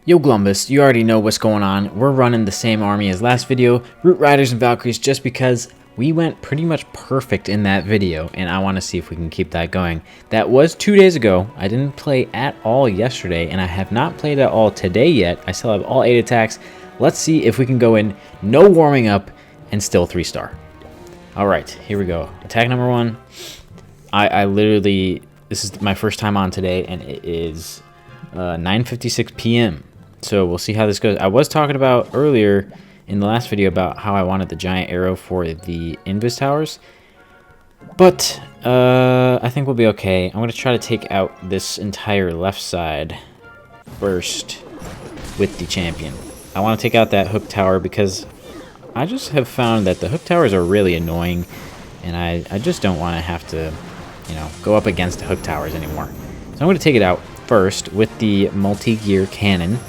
Yo Glumbus, you already know what's going on. We're running the same army as last video, Root Riders and Valkyries, just because we went pretty much perfect in that video, and I want to see if we can keep that going. That was 2 days ago. I didn't play at all yesterday, and I have not played at all today yet. I still have all 8 attacks. Let's see if we can go in, no warming up, and still 3-star. Alright, here we go. Attack number 1. I literally, this is my first time on today, and it is 9:56 p.m. So we'll see how this goes. I was talking about earlier in the last video about how I wanted the giant arrow for the Invis towers. But I think we'll be okay. I'm going to try to take out this entire left side first with the champion. I want to take out that hook tower because I just have found that the hook towers are really annoying. And I just don't want to have to, you know, go up against the hook towers anymore. So I'm going to take it out first with the multi-gear cannon.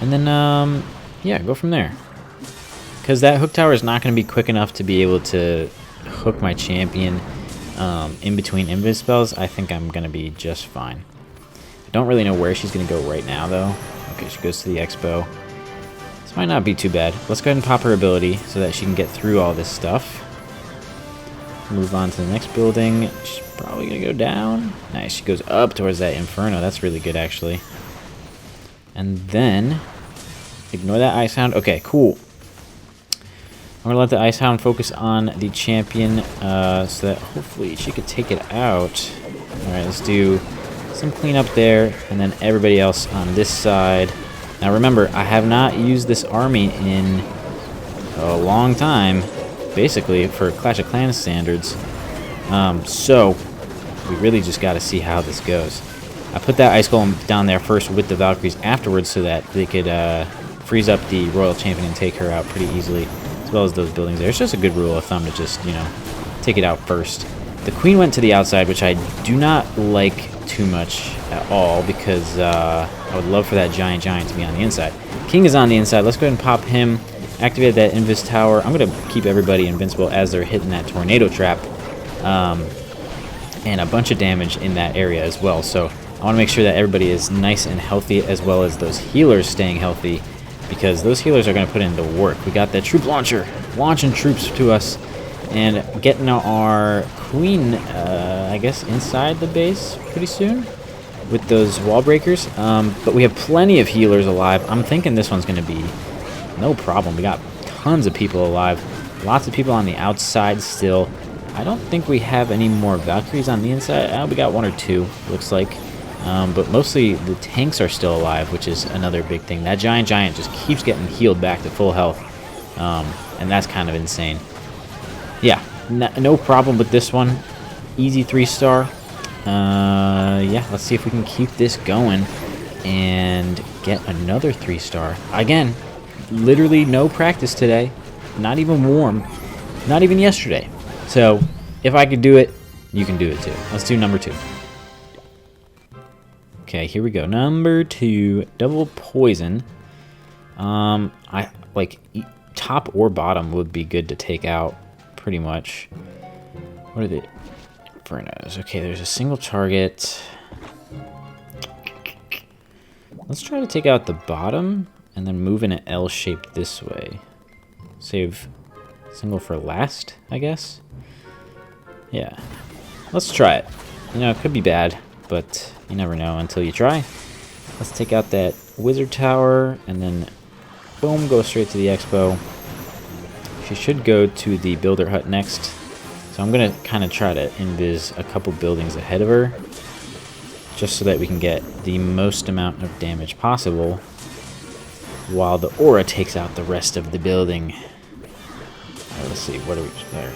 And then, yeah, go from there. Because that hook tower is not going to be quick enough to be able to hook my champion in between invis spells. I think I'm going to be just fine. I don't really know where she's going to go right now, though. Okay, she goes to the expo. This might not be too bad. Let's go ahead and pop her ability so that she can get through all this stuff. Move on to the next building. She's probably going to go down. Nice, she goes up towards that inferno. That's really good, actually. And then, ignore that ice hound. Okay, cool. I'm going to let the ice hound focus on the champion so that hopefully she could take it out. Alright, let's do some cleanup there, and then everybody else on this side. Now remember, I have not used this army in a long time, basically, for Clash of Clans standards. So, we really just got to see how this goes. I put that ice golem down there first with the Valkyries afterwards so that they could freeze up the Royal Champion and take her out pretty easily, as well as those buildings there. It's just a good rule of thumb to just, you know, take it out first. The Queen went to the outside, which I do not like too much at all, because I would love for that giant to be on the inside. King is on the inside. Let's go ahead and pop him. Activate that Invis tower. I'm going to keep everybody invincible as they're hitting that tornado trap. And a bunch of damage in that area as well. So I want to make sure that everybody is nice and healthy, as well as those healers staying healthy, because those healers are going to put in the work. We got that troop launcher launching troops to us and getting our queen, I guess, inside the base pretty soon with those wall breakers. But we have plenty of healers alive. I'm thinking this one's going to be no problem. We got tons of people alive. Lots of people on the outside still. I don't think we have any more Valkyries on the inside. We got 1 or 2, looks like. But mostly the tanks are still alive, which is another big thing. That giant just keeps getting healed back to full health. And that's kind of insane. Yeah, no problem with this one. Easy 3-star. Yeah, let's see if we can keep this going and get another 3-star. Again, literally no practice today. Not even warm. Not even yesterday. So, if I could do it, you can do it too. Let's do number 2. Okay, here we go. Number 2, double poison. I like top or bottom would be good to take out, pretty much. What are the infernos? Okay, there's a single target. Let's try to take out the bottom and then move in an L shape this way. Save single for last, I guess. Yeah, let's try it. You know, it could be bad, but you never know until you try. Let's take out that wizard tower, and then boom, go straight to the expo. She should go to the builder hut next. So I'm going to kind of try to invis a couple buildings ahead of her, just so that we can get the most amount of damage possible, while the aura takes out the rest of the building. Let's see, what are we there?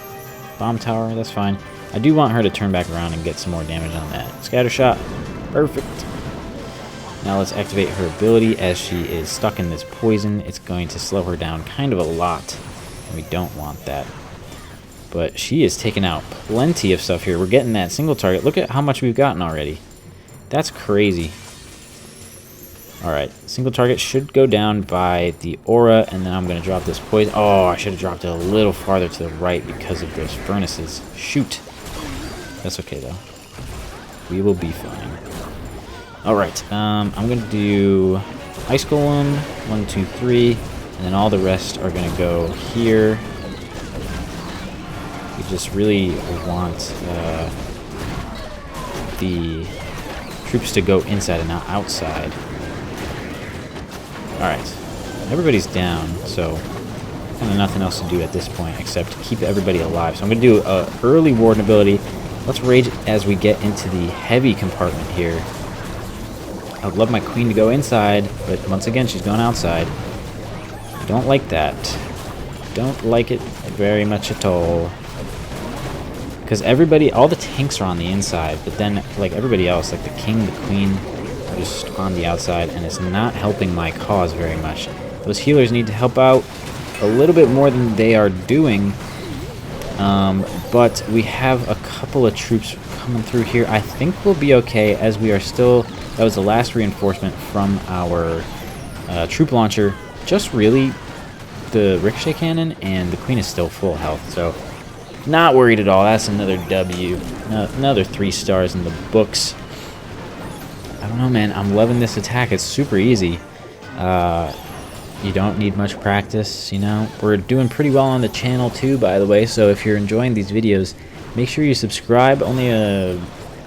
Bomb tower, that's fine. I do want her to turn back around and get some more damage on that. Scatter shot. Perfect. Now let's activate her ability. As she is stuck in this poison, it's going to slow her down kind of a lot. And we don't want that. But she is taking out plenty of stuff here. We're getting that single target. Look at how much we've gotten already. That's crazy. Alright, single target should go down by the aura, and then I'm going to drop this poison. Oh, I should have dropped it a little farther to the right because of those furnaces. Shoot. That's okay, though. We will be fine. Alright, I'm gonna do Ice Golem, 1, 2, 3, and then all the rest are gonna go here. We just really want the troops to go inside and not outside. Alright, everybody's down, so kind of nothing else to do at this point except keep everybody alive. So I'm going to do an early ward ability. Let's rage as we get into the heavy compartment here. I would love my queen to go inside, but once again, she's going outside. Don't like that. Don't like it very much at all. Because everybody, all the tanks are on the inside, but then, like, everybody else, like the king, the queen, are just on the outside, and it's not helping my cause very much. Those healers need to help out a little bit more than they are doing, but we have a couple of troops coming through here. I think we'll be okay, as we are still, that was the last reinforcement from our troop launcher, just really the ricochet cannon, and the queen is still full health, so not worried at all. That's another W, another 3 stars in the books. I don't know, man, I'm loving this attack. It's super easy. You don't need much practice, you know. We're doing pretty well on the channel too, by the way, so if you're enjoying these videos, make sure you subscribe. Only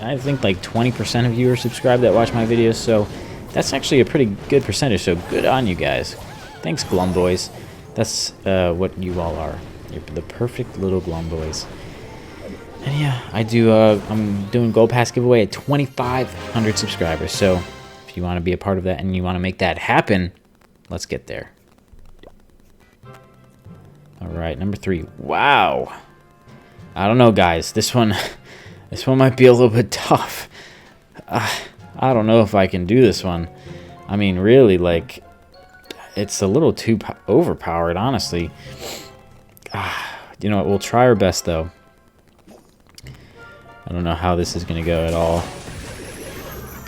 I think like 20% of you are subscribed that watch my videos, so that's actually a pretty good percentage, so good on you guys. Thanks, Glum Boys. That's what you all are. You're the perfect little Glum Boys. And yeah, I'm doing Gold Pass giveaway at 2,500 subscribers, so if you want to be a part of that and you want to make that happen, let's get there. Alright, number 3. Wow. I don't know, guys. This one might be a little bit tough. I don't know if I can do this one. I mean, really, like, it's a little too overpowered, honestly. You know what? We'll try our best, though. I don't know how this is going to go at all.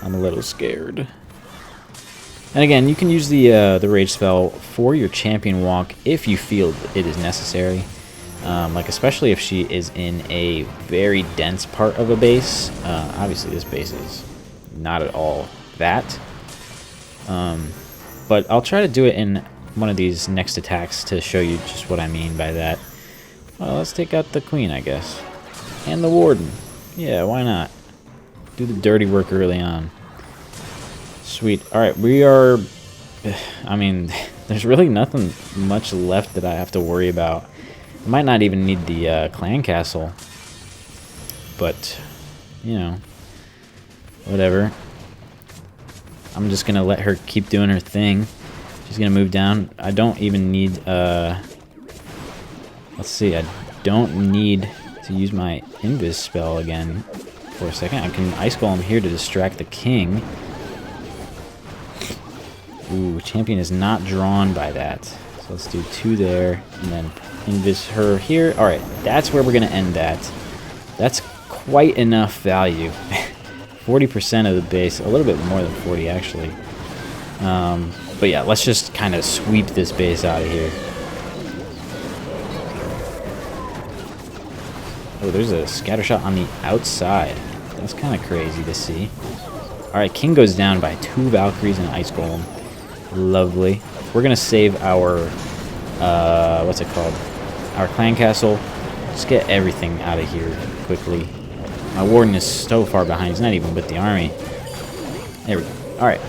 I'm a little scared. And again, you can use the rage spell for your champion walk if you feel it is necessary. Like especially if she is in a very dense part of a base. Obviously, this base is not at all that. But I'll try to do it in one of these next attacks to show you just what I mean by that. Well, let's take out the queen, I guess, and the warden. Yeah, why not? Do the dirty work early on. Sweet. Alright, we are... I mean, there's really nothing much left that I have to worry about. I might not even need the clan castle. But, you know, whatever. I'm just going to let her keep doing her thing. She's going to move down. I don't even need... let's see, I don't need to use my invis spell again for a second. I can ice golem here to distract the king. Ooh, champion is not drawn by that. So let's do 2 there, and then invis her here. Alright, that's where we're going to end that. That's quite enough value. 40% of the base, a little bit more than 40 actually. But yeah, let's just kind of sweep this base out of here. Oh, there's a scatter shot on the outside. That's kind of crazy to see. Alright, king goes down by 2 Valkyries and Ice Golem. Lovely. We're going to save our, what's it called? Our clan castle. Just get everything out of here quickly. My warden is so far behind, he's not even with the army. There we go. Alright.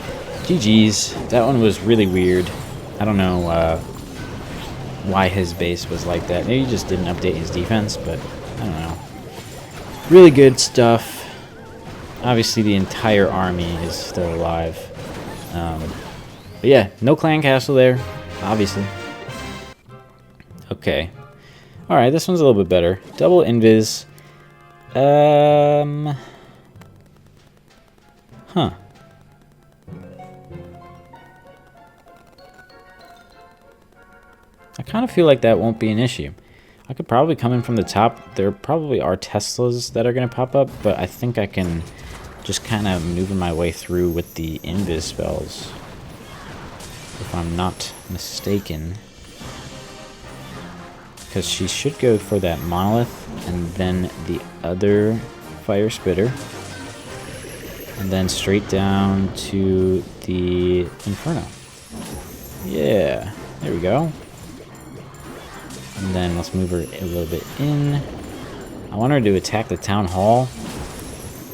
GG's. That one was really weird. I don't know why his base was like that. Maybe he just didn't update his defense, but I don't know. Really good stuff. Obviously, the entire army is still alive. But yeah, no clan castle there, obviously. Okay. Alright, this one's a little bit better. Double invis. Huh. I kind of feel like that won't be an issue. I could probably come in from the top. There probably are Teslas that are going to pop up, but I think I can just kind of maneuver my way through with the invis spells, if I'm not mistaken. Because she should go for that monolith and then the other fire spitter. And then straight down to the Inferno. Yeah, there we go. And then let's move her a little bit in. I want her to attack the Town Hall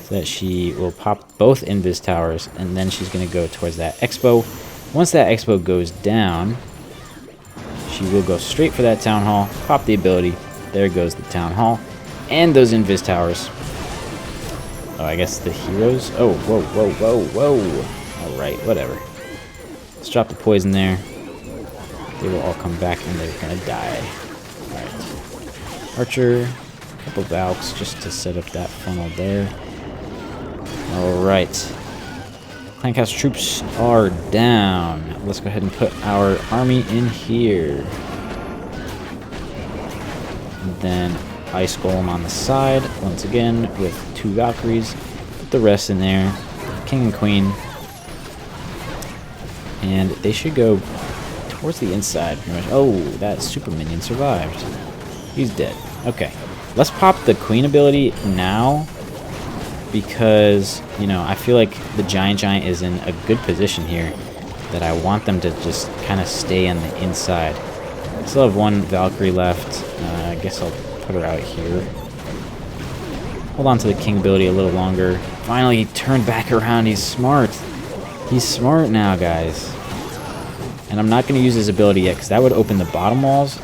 so that she will pop both Invis towers, and then she's going to go towards that Expo. Once that Expo goes down, she will go straight for that Town Hall, pop the ability. There goes the Town Hall. And those Invis towers. Oh, I guess the heroes? Oh, whoa, whoa, whoa, whoa. Alright, whatever. Let's drop the poison there. They will all come back and they're gonna die. Alright. Archer, a couple Valks just to set up that funnel there. Alright. Clancast troops are down. Let's go ahead and put our army in here. And then Ice Golem on the side, once again, with 2 Valkyries. Put the rest in there. King and Queen. And they should go towards the inside. Pretty much. Oh, that super minion survived. He's dead. Okay. Let's pop the Queen ability now. Because, you know, I feel like the Giant is in a good position here. That I want them to just kind of stay on the inside. I still have 1 Valkyrie left. I guess I'll put her out here. Hold on to the King ability a little longer. Finally, he turned back around. He's smart. He's smart now, guys. And I'm not going to use his ability yet, because that would open the bottom walls.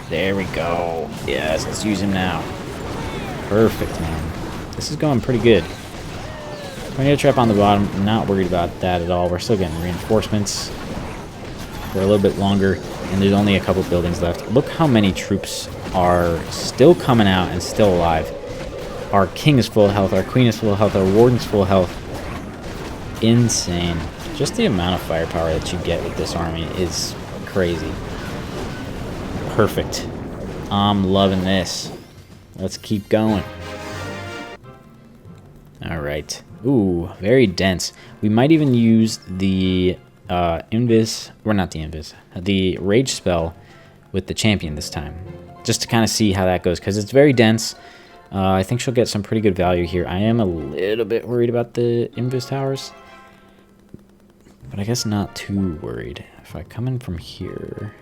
There we go. Yes, let's use him now. Perfect, man. This is going pretty good. Tornado trap on the bottom. Not worried about that at all. We're still getting reinforcements for a little bit longer. And there's only a couple buildings left. Look how many troops are still coming out and still alive. Our king is full of health. Our queen is full of health. Our warden's full of health. Insane. Just the amount of firepower that you get with this army is crazy. Perfect. I'm loving this. Let's keep going. Alright. Ooh, very dense. We might even use the Invis, or not the Invis, the Rage spell with the champion this time. Just to kind of see how that goes, because it's very dense. I think she'll get some pretty good value here. I am a little bit worried about the Invis towers, but I guess not too worried. If I come in from here,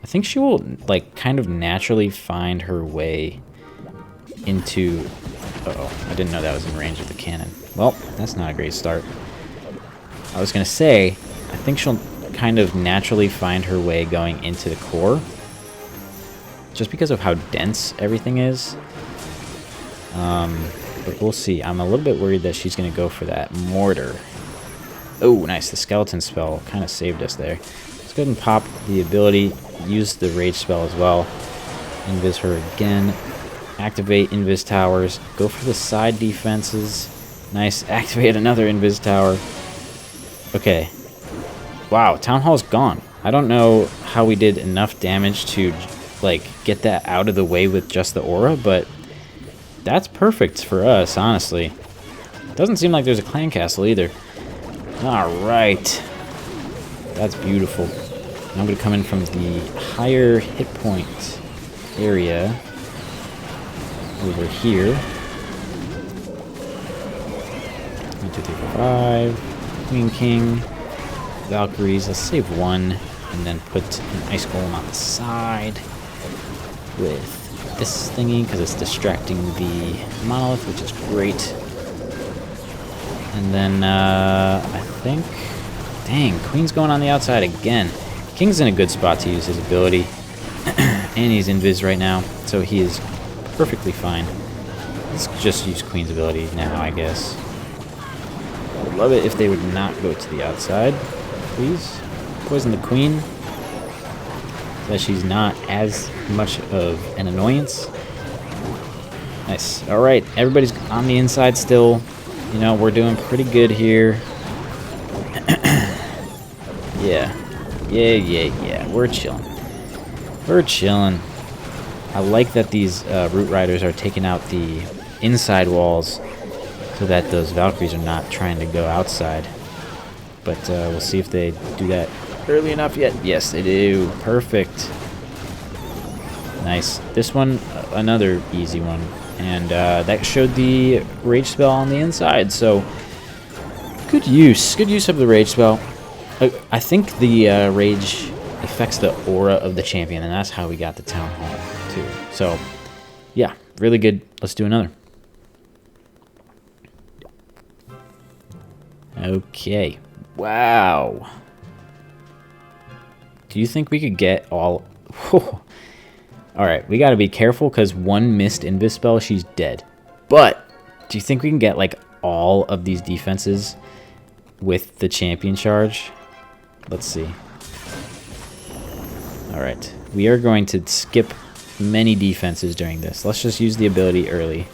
I think she will, like, kind of naturally find her way into... Uh-oh, I didn't know that was in range of the cannon. Well, that's not a great start. I was going to say, I think she'll kind of naturally find her way going into the core, just because of how dense everything is. But we'll see. I'm a little bit worried that she's going to go for that mortar. Oh, nice. The skeleton spell kind of saved us there. Let's go ahead and pop the ability. Use the rage spell as well. Invis her again. Activate Invis towers. Go for the side defenses. Nice. Activate another Invis tower. Okay. Wow, Town Hall's gone. I don't know how we did enough damage to, like, get that out of the way with just the aura, but that's perfect for us, honestly. Doesn't seem like there's a clan castle either. Alright. That's beautiful. Now I'm going to come in from the higher hit point area over here. 1, 2, 3, 4, 5. Queen, King. Valkyries. Let's save 1 and then put an Ice Golem on the side with this thingy because it's distracting the monolith, which is great. And then I think, dang, Queen's going on the outside again. King's in a good spot to use his ability, and he's invis right now, so he is perfectly fine. Let's just use Queen's ability now, I guess. I would love it if they would not go to the outside. Please poison the Queen so that she's not as much of an annoyance. Nice. Alright, everybody's on the inside still. You know, we're doing pretty good here. Yeah. We're chilling. We're chilling. I like that these Root Riders are taking out the inside walls so that those Valkyries are not trying to go outside. But we'll see if they do that early enough yet. Yes, they do. Perfect. Nice. This one, another easy one. And that showed the Rage spell on the inside. So Good use of the rage spell. I think the rage affects the aura of the champion, and that's how we got the town hall too. So, yeah, really good. Let's do another. Okay. Wow. Do you think we could get all... Alright, we gotta be careful because one missed invis spell, she's dead. But, do you think we can get, like, all of these defenses with the champion charge? Let's see. Alright, we are going to skip many defenses during this. Let's just use the ability early.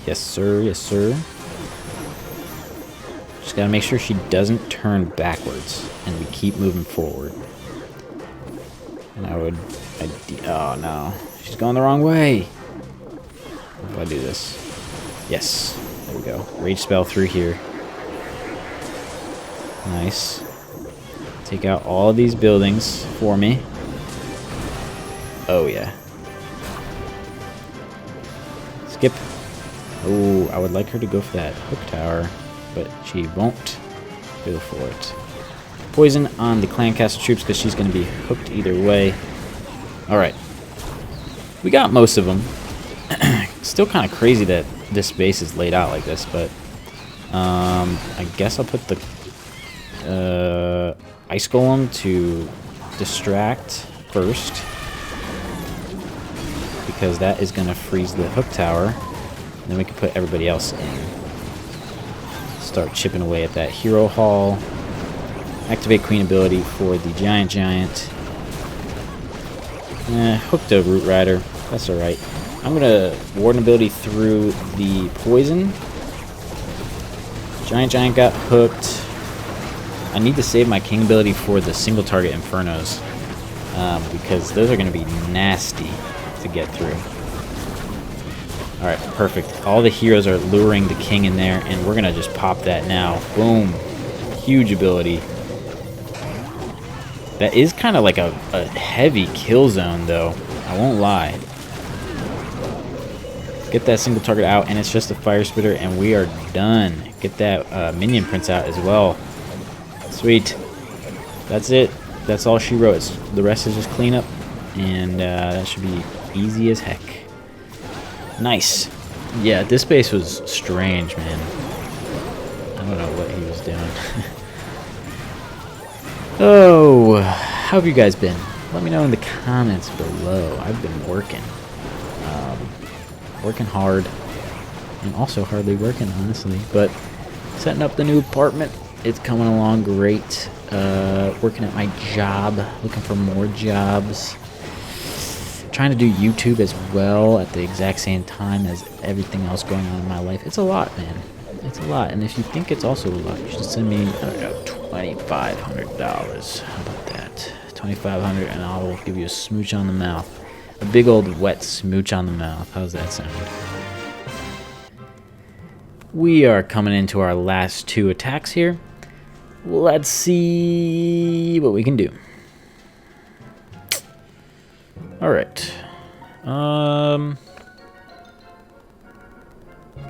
Yes, sir. Yes, sir. Just gotta make sure she doesn't turn backwards, and we keep moving forward. And oh no, she's going the wrong way. What if I do this? Yes, there we go. Rage spell through here. Nice. Take out all of these buildings for me. Oh yeah. Skip. Oh, I would like her to go for that hook tower, but she won't go for it. Poison on the clan castle troops because she's going to be hooked either way. Alright. We got most of them. Still kind of crazy that this base is laid out like this, but I guess I'll put the ice golem to distract first, because that is going to freeze the hook tower. And then we can put everybody else in. Start chipping away at that hero hall. Activate queen ability for the giant. Hooked a root rider. That's alright. I'm gonna warden ability through the poison. Giant got hooked. I need to save my king ability for the single target infernos, because those are gonna be nasty to get through. Alright, perfect. All the heroes are luring the king in there, and we're gonna just pop that now. Boom. Huge ability. That is kind of like a heavy kill zone, though. I won't lie. Get that single target out, and it's just a fire spitter, and we are done. Get that minion prince out as well. Sweet. That's it. That's all she wrote. The rest is just cleanup, and that should be easy as heck. Nice. Yeah, this base was strange, man. I don't know what he was doing. Oh, how have you guys been? Let me know in the comments below. I've been working. Working hard. And also hardly working, honestly. But setting up the new apartment, it's coming along great. Working at my job. Looking for more jobs. Trying to do YouTube as well at the exact same time as everything else going on in my life. It's a lot, man. It's a lot. And if you think it's also a lot, you should send me, I don't know, $2,500. How about that? $2,500, and I'll give you a smooch on the mouth. A big old wet smooch on the mouth. How's that sound? We are coming into our last two attacks here. Let's see what we can do. Alright.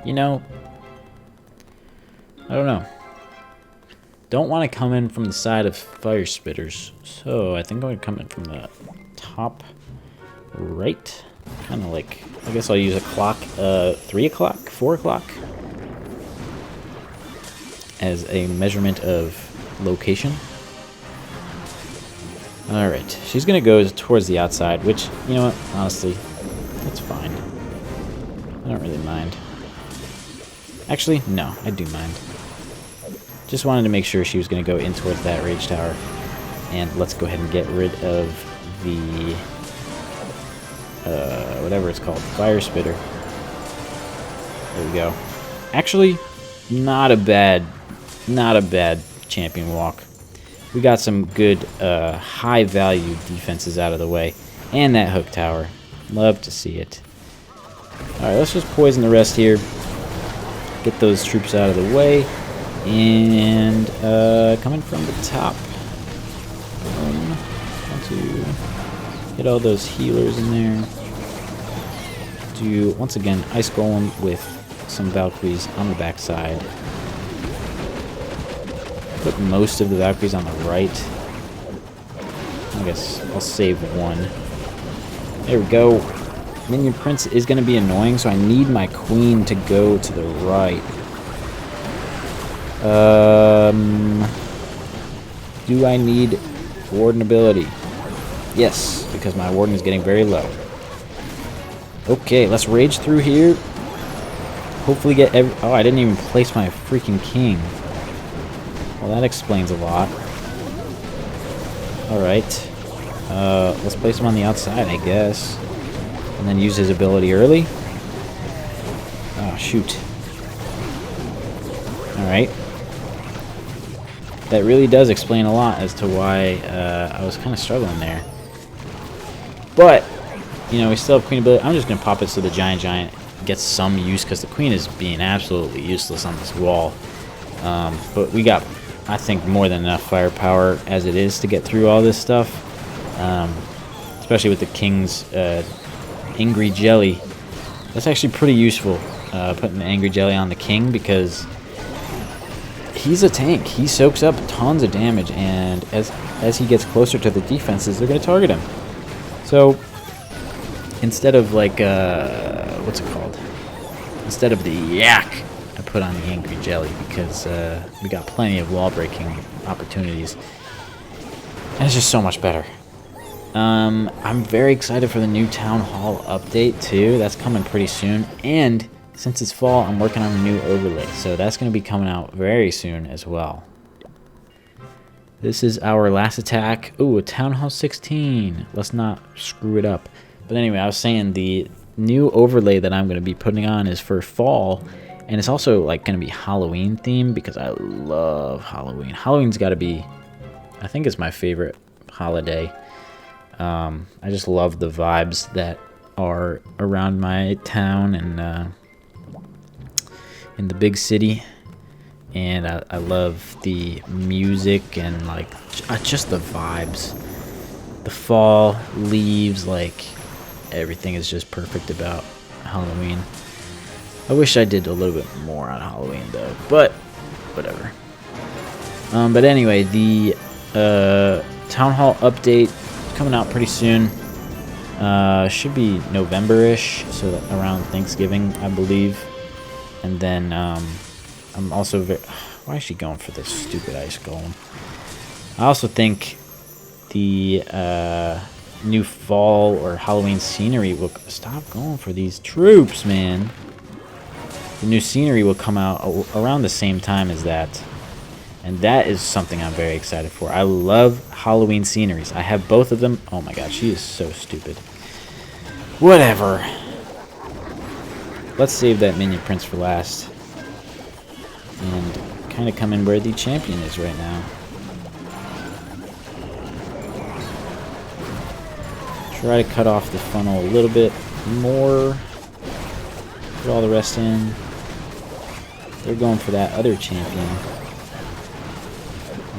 You know, I don't know. Don't want to come in from the side of fire spitters, so I think I'm going to come in from the top right. Kind of like, I guess I'll use a clock, 3 o'clock, 4 o'clock as a measurement of location. Alright, she's going to go towards the outside, which, you know what, honestly, that's fine. I don't really mind. Actually, no, I do mind. Just wanted to make sure she was going to go in towards that rage tower. And let's go ahead and get rid of the, whatever it's called, fire spitter. There we go. Actually, not a bad champion walk. We got some good high value defenses out of the way. And that hook tower. Love to see it. Alright, let's just poison the rest here. Get those troops out of the way. And coming from the top. Want to get all those healers in there. Do, once again, Ice Golem with some Valkyries on the backside. Put most of the Valkyries on the right. I guess I'll save one. There we go. Minion Prince is going to be annoying, so I need my Queen to go to the right. Do I need Warden ability? Yes, because my Warden is getting very low. Okay, let's rage through here. Hopefully get every... Oh, I didn't even place my freaking king. Well, that explains a lot. Alright. Let's place him on the outside, I guess. And then use his ability early. Oh, shoot. Alright. That really does explain a lot as to why I was kind of struggling there. But, you know, we still have Queen ability. I'm just going to pop it so the Giant gets some use, because the Queen is being absolutely useless on this wall. But we got, I think, more than enough firepower as it is to get through all this stuff. Especially with the King's Angry Jelly. That's actually pretty useful, putting the Angry Jelly on the King, because he's a tank. He soaks up tons of damage, and as he gets closer to the defenses, they're going to target him. So, instead of, like, what's it called? Instead of the yak, I put on the Angry Jelly, because we got plenty of wall-breaking opportunities. And it's just so much better. I'm very excited for the new Town Hall update, too. That's coming pretty soon. And since it's fall, I'm working on a new overlay. So that's going to be coming out very soon as well. This is our last attack. Ooh, a Town Hall 16. Let's not screw it up. But anyway, I was saying the new overlay that I'm going to be putting on is for fall. And it's also like going to be Halloween themed, because I love Halloween. Halloween's got to be, I think it's my favorite holiday. I just love the vibes that are around my town and in the big city. And I love the music and like just the vibes. The fall, leaves, like everything is just perfect about Halloween. I wish I did a little bit more on Halloween though, but whatever. But anyway, the Town Hall update coming out pretty soon. Should be November-ish, so around Thanksgiving, I believe. And then I'm also very... Why is she going for this stupid ice golem? I also think the new fall or Halloween scenery will... Stop going for these troops, man. The new scenery will come out around the same time as that. And that is something I'm very excited for. I love Halloween sceneries. I have both of them. Oh my god, she is so stupid. Whatever. Let's save that Minion Prince for last. And kind of come in where the champion is right now. Try to cut off the funnel a little bit more. Put all the rest in. They're going for that other champion.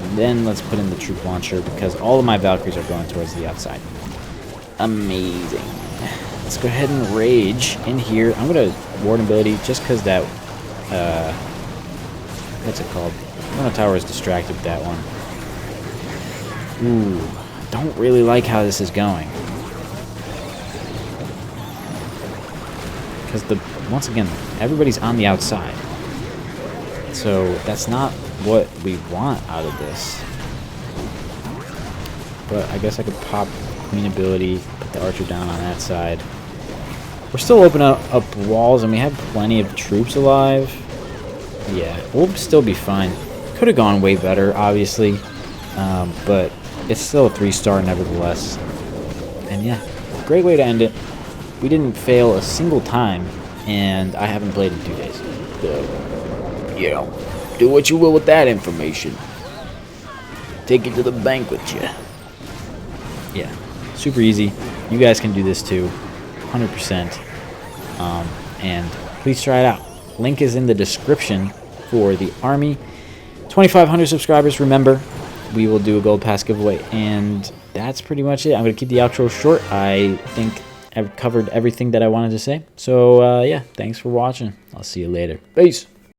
And then let's put in the troop launcher, because all of my Valkyries are going towards the outside. Amazing. Let's go ahead and rage in here. I'm going to Warden ability just because that, what's it called? Chrono Tower is distracted with that one. Ooh, don't really like how this is going. Because once again, everybody's on the outside. So that's not what we want out of this. But I guess I could pop Queen ability, put the archer down on that side. We're still opening up walls, and we have plenty of troops alive. Yeah, we'll still be fine. Could have gone way better, obviously. But it's still a 3-star nevertheless. And yeah, great way to end it. We didn't fail a single time, and I haven't played in 2 days. So, you know, do what you will with that information. Take it to the bank with you. Yeah, super easy. You guys can do this too, 100%. And please try it out. Link is in the description for the army. 2,500 subscribers, remember. We will do a gold pass giveaway, and that's pretty much it. I'm going to keep the outro short. I think I've covered everything that I wanted to say. So yeah, thanks for watching. I'll see you later. Peace.